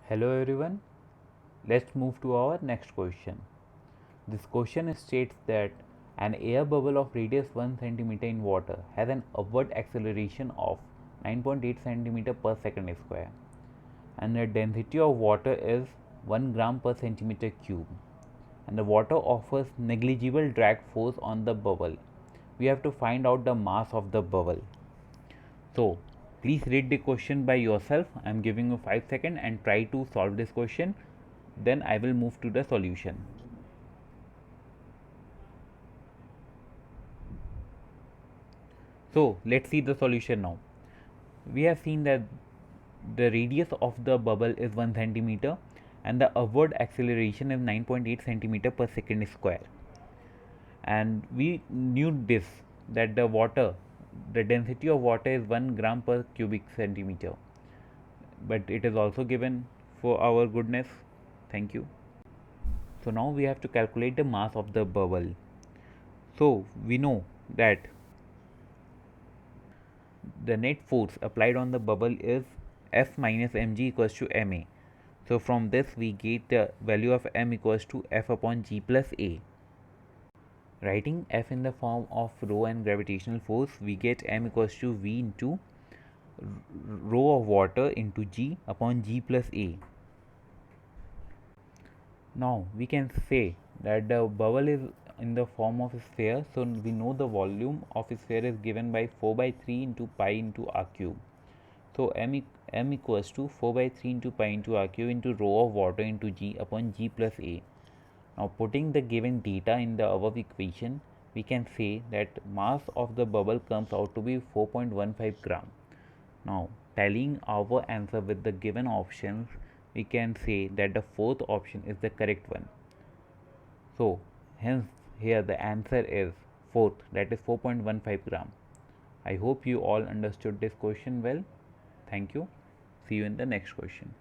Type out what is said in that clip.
Hello everyone, let's move to our next question. This question states that an air bubble of radius 1 cm in water has an upward acceleration of 9.8 cm per second square and the density of water is 1 gram per centimeter cube and the water offers negligible drag force on the bubble. We have to find out the mass of the bubble. So please read the question by yourself. I am giving you 5 seconds and try to solve this question. Then I will move to the solution. So let's see the solution now. We have seen that the radius of the bubble is 1 centimeter and the upward acceleration is 9.8 centimeter per second square. And we knew this, that the density of water is 1 gram per cubic centimeter, but it is also given for our goodness. Thank you. So now we have to calculate the mass of the bubble. So we know that the net force applied on the bubble is F minus mg equals to ma. So from this we get the value of m equals to F upon g plus a. Writing F in the form of rho and gravitational force, we get m equals to v into rho of water into g upon g plus a. Now we can say that the bubble is in the form of a sphere, so we know the volume of a sphere is given by 4 by 3 into pi into r cube. So m equals to 4 by 3 into pi into r cube into rho of water into g upon g plus a. Now putting the given data in the above equation, we can say that mass of the bubble comes out to be 4.15 gram. Now tallying our answer with the given options, we can say that the fourth option is the correct one. So hence here the answer is fourth, that is 4.15 gram. I hope you all understood this question well. Thank you. See you in the next question.